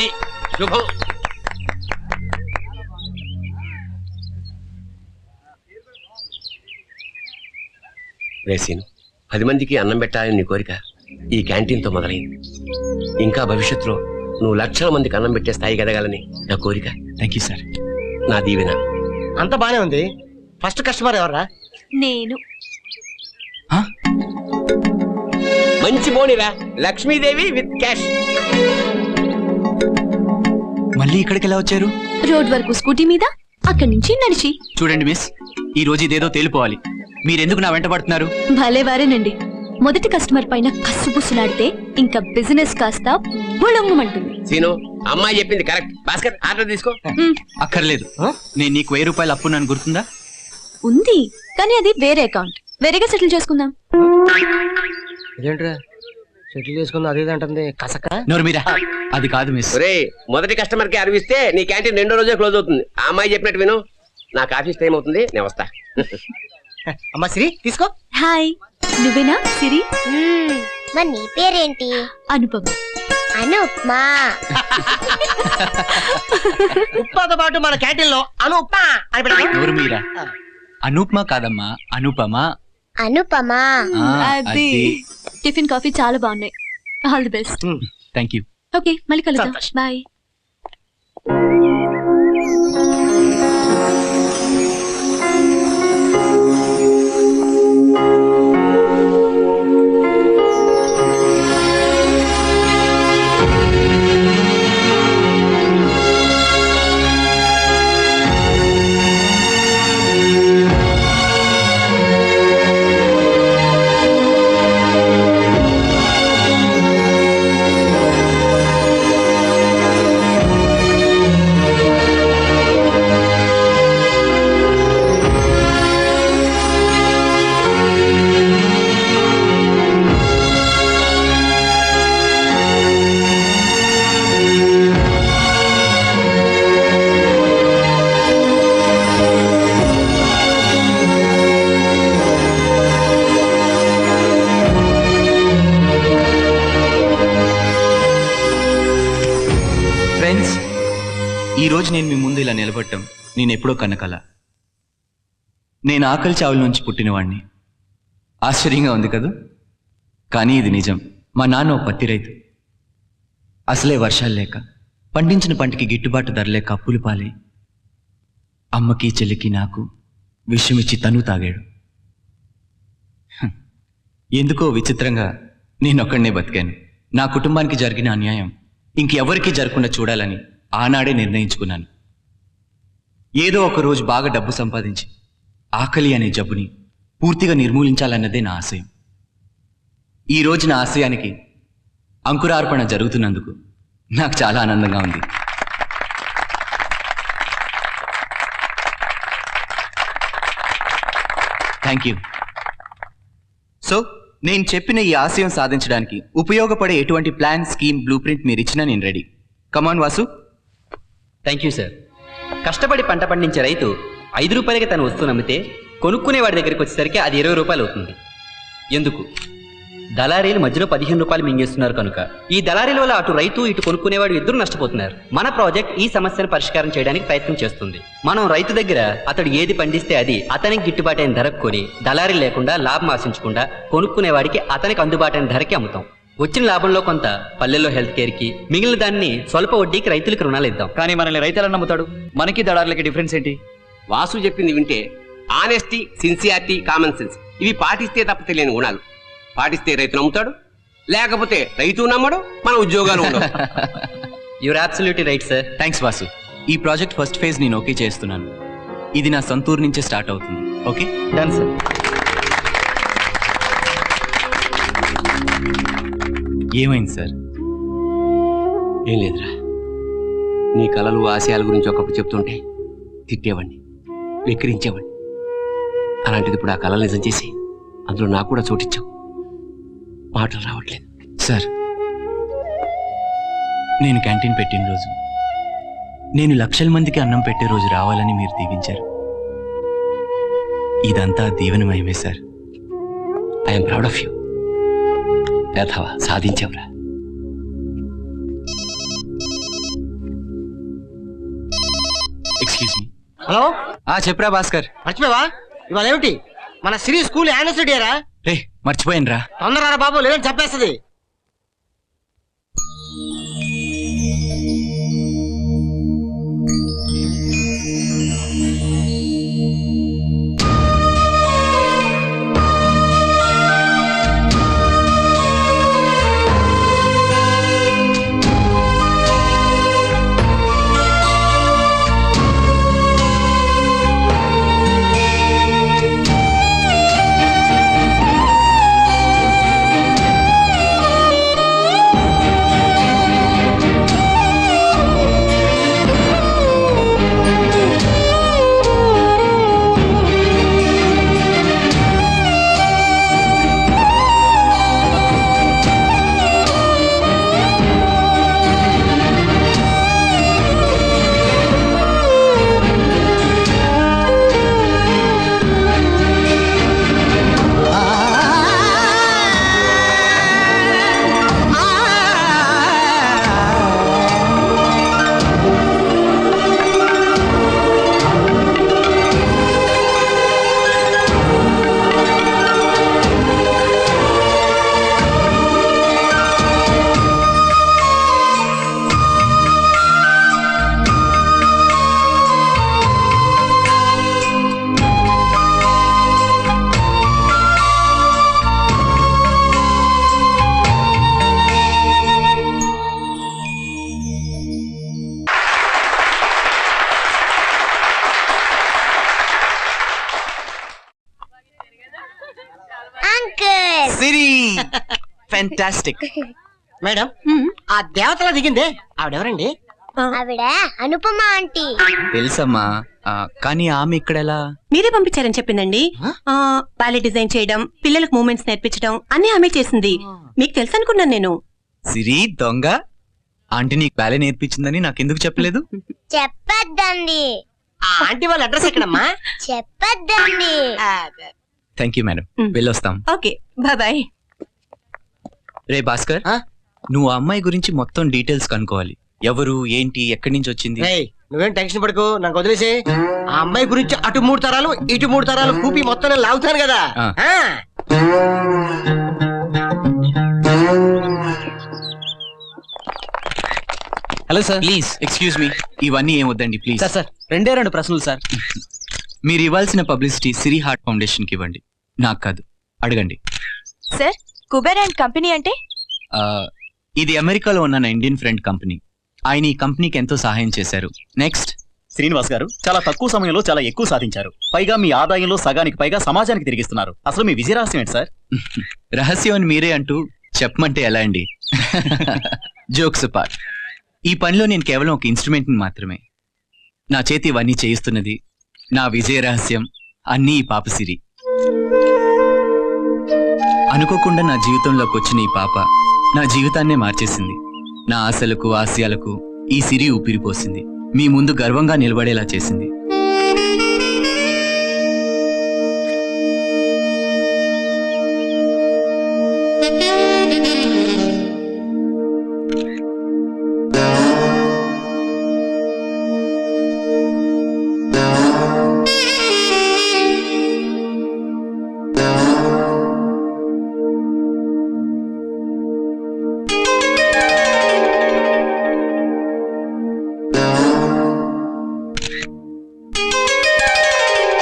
అది శుభం. రేసీను 10 మందికి అన్నం పెట్టాలని నీ కోరిక ఈ క్యాంటీన్తో మొదలైంది. ఇంకా భవిష్యత్తులో నువ్వు లక్షల మందికి అన్నం పెట్టే స్థాయికి ఎదగాలని నా కోరిక. Thank you sir. నా దీవెన. అంత బానే ఉంది. ఫస్ట్ కస్టమర్ ఎవర్రా? నేను. మంచి బోనిరా, లక్ష్మీదేవి విత్ క్యాష్. మళ్ళీ ఇక్కడికి ఎలా వచ్చారు? రోడ్ వరకు స్కూటీ మీద, అక్కడి నుంచి నడిచి. చూడండి మిస్, ఈ రోజు ఇదేదో తేలిపోవాలి. మీరెందుకు నా వెంట పడుతున్నారు? భలేవారేనండి. మొదటి కస్టమర్ పైన కస్సుబుస్సులాడితే ఇంకా బిజినెస్ కాస్త బుళంగుమంటుంది. సీను, అమ్మాయి చెప్పింది కరెక్ట్. భాస్కర్ ఆర్డర్ తీసుకో. అక్కర్లేదు. నేను నీకు 1000 రూపాయలు అప్పు నన్ను గుర్తుందా? ఉంది, కానీ అది వేరే అకౌంట్. వేరేగా సెటిల్ చేసుకుందాం. ఇదేంట్రా సెటిల్ చేసుకుంది అదే అంటుంది కసక. నోరు మీరా. అది కాదు మిస్. ఒరే, మొదటి కస్టమర్ కి అరివిస్తే నీ క్యాంటీన్ 2వ రోజే క్లోజ్ అవుతుంది. ఆ అమ్మాయి చెప్పినట్టు విను. నాకు ఆఫీస్ టైం అవుతుంది, నేను వస్తా. అమ్మా సిరి తీసుకో. హాయ్, నువ్వేనా సిరి? మరి నీ పేరేంటి? అనుపమ. అనుప్మా. ఉప్మాతో పాటు మన క్యాంటీన్ లో అనుప్మా అని పెడతాం. నోరు మీరా. అనూప్మా కాదమ్మా, అనుపమా. అనుపమా. అది. టిఫిన్ కాఫీ చాలా బాగున్నాయి. All the best. Thank you. Okay, మళ్ళీ కలుద్దాం. బాయ్. ఫ్రెండ్స్, ఈ రోజు నేను మీ ముందు ఇలా నిలబడటం నేను ఎప్పుడో కన్నకల. నేను ఆకలి చావుల నుంచి పుట్టినవాడిని. ఆశ్చర్యంగా ఉంది కదా, కానీ ఇది నిజం. మా నాన్న ఓ పత్తి రైతు. అసలే వర్షాలు లేక, పండించిన పంటకి గిట్టుబాటు ధర లేక అప్పులు పాలై అమ్మకి చెల్లికి నాకు విషమిచ్చి తను తాగాడు. ఎందుకో విచిత్రంగా నేనొక్కడనే బతికాను. నా కుటుంబానికి జరిగిన అన్యాయం ఇంకెవరికీ జరగకుండా చూడాలని ఆనాడే నిర్ణయించుకున్నాను. ఏదో ఒక రోజు బాగా డబ్బు సంపాదించి ఆకలి అనే జబ్బుని పూర్తిగా నిర్మూలించాలన్నదే నా ఆశయం. ఈ రోజు నా ఆశయానికి అంకురార్పణ జరుగుతున్నందుకు నాకు చాలా ఆనందంగా ఉంది. Thank you. సో నేను చెప్పిన ఈ ఆశయం సాధించడానికి ఉపయోగపడే ఎటువంటి ప్లాన్, స్కీమ్, బ్లూ ప్రింట్ మీరు ఇచ్చినా నేను ready. Come on Vasu. Thank you sir. కష్టపడి పంట పండించే రైతు 5 రూపాయలకి తన వస్తువు అమ్మితే కొనుక్కునేవాడి దగ్గరికి వచ్చేసరికి అది 20 రూపాయలు అవుతుంది. ఎందుకు? దళారీలు మధ్యలో 15 రూపాయలు మింగేస్తున్నారు కనుక. ఈ దళారీల వల్ల అటు రైతు ఇటు కొనుక్కునేవాడు ఇద్దరు నష్టపోతున్నారు. మన ప్రాజెక్ట్ ఈ సమస్యను పరిష్కారం చేయడానికి ప్రయత్నం చేస్తుంది. మనం రైతు దగ్గర అతడు ఏది పండిస్తే అది అతనికి గిట్టుబాటైన ధరకు కొని, దళారీ లేకుండా లాభం ఆశించకుండా కొనుక్కునేవాడికి అతనికి అందుబాటైన ధరకి అమ్ముతాం. వచ్చిన లాభంలో కొంత పల్లెల్లో హెల్త్ కేర్ కి, మిగిలిన దాన్ని స్వల్ప వడ్డీకి రైతులకు రుణాలు ఇద్దాం. కానీ మనల్ని రైతు ఎలా నమ్ముతాడు? మనకి దళారులకి డిఫరెన్స్ ఏంటి? వాసు చెప్పింది వింటే ఆనెస్టీ, సిన్సియారిటీ, కామన్ సెన్స్ ఇవి పాటిస్తే తప్ప తెలియని గుణాలు. పాటిస్తే రైతు నమ్ముతాడు, లేకపోతే రైతు నమ్మడు, మన ఉద్యోగాలు ఉండవు. Your absolutely right sir. Thanks Vasu. ఈ ప్రాజెక్ట్ ఫస్ట్ ఫేజ్ నేను ఓకే చేస్తున్నాను. ఇది నా సొంతూరు నుంచే స్టార్ట్ అవుతుంది. Okay, done sir. ఏమైంది సార్? ఏం లేదురా, నీ కలలు, ఆశయాల గురించి ఒకప్పుడు చెప్తుంటే తిట్టేవాడిని, వెక్కిరించేవాడిని. అలాంటిది ఇప్పుడు ఆ కళలు నిజం చేసి అందులో నాకు కూడా చోటిచ్చావు. మాటలు రావట్లేదు. సార్, నేను క్యాంటీన్ పెట్టిన రోజు, నేను లక్షల మందికి అన్నం పెట్టే రోజు రావాలని మీరు దీవించారు. ఇదంతా దీవెనమయమే sir. I'm proud of you. సాధించావురా. హలో చెప్పురా భాస్కర్. మర్చిపోయావా? ఇవాళ ఏమిటి మన సిరీ స్కూల్ యానివర్సరీ రా. రే మర్చిపోయాను రా. తొందరరా బాబు, లేదని చెప్పేస్తుంది. అంకుల్ సిరి ఫ్యాంటాస్టిక్. మేడం, ఆ దేవతలా దిగిందే ఆవిడెవరండి? ఆవిడ అనుపమ ఆంటీ. తెలుసమ్మా, కానీ ఆమె ఇక్కడ ఎలా? మీరే పంపించారని చెప్పిందండి. ప్యాలెట్ డిజైన్ చేయడం, పిల్లలకు మూమెంట్స్ నేర్పించడం అన్ని ఆమె చేసింది. మీకు తెలుసు అనుకున్నాను నేను. సిరి దొంగ. ఆంటీ నీకు బ్యాలే నేర్పించిందని నాకెందుకు చెప్పలేదు? చెప్పొద్దండి. ఆ ఆంటీ వాళ్ళ అడ్రస్ ఎక్కడమ్మా? చెప్పొద్దండి. థ్యాంక్ యూ మేడం, వెళ్ళొస్తాం. Okay, bye bye. రే భాస్కర్, నువ్వు ఆ అమ్మాయి గురించి మొత్తం డీటెయిల్స్ కనుక్కోవాలి. ఎవరు, ఏంటి, ఎక్కడి నుంచి వచ్చింది? రేయ్, నువ్వేం టెన్షన్ పడుకో, నాకు వదిలేసి. ఆ అమ్మాయి గురించి అటు 3 తరాలు ఇటు 3 తరాలు కూపి మొత్తం నేను లాగుతాను కదా. ఆ. Hello sir, please excuse me. ఇవన్నీ ఏం వద్దండి ప్లీజ్. సార్ 2 ప్రశ్నలు సార్. మీరు ఇవ్వాల్సిన పబ్లిసిటీ సిరి హార్ట్ ఫౌండేషన్ కి ఇవ్వండి, నాకు కాదు. అడగండి. సార్, కుబేర్ అండ్ కంపెనీ అంటే? ఇది అమెరికాలో ఉన్న నా ఇండియన్ ఫ్రెండ్ కంపెనీ. ఆయన ఈ కంపెనీకి ఎంతో సహాయం చేశారు. నెక్స్ట్. శ్రీనివాస్ గారు చాలా తక్కువ సమయంలో చాలా ఎక్కువ సాధించారు. పైగా మీ ఆదాయంలో సగానికి పైగా సమాజానికి తిరిగిస్తున్నారు. అసలు మీ విజయ రహస్యం ఏంటి సార్? రహస్యం అని మీరే అంటూ చెప్పమంటే ఎలా అండి? జోక్స్ అపార్ట్, ఈ పనిలో నేను కేవలం ఒక ఇన్స్ట్రుమెంట్ మాత్రమే. నా చేతి ఇవన్నీ చేయిస్తున్నది, నా విజయ రహస్యం అన్నీ ఈ పాప సిరి. అనుకోకుండా నా జీవితంలోకి వచ్చిన ఈ పాప నా జీవితాన్నే మార్చేసింది. నా ఆశలకు ఆశయాలకు ఈ సిరి ఊపిరిపోసింది. మీ ముందు గర్వంగా నిలబడేలా చేసింది.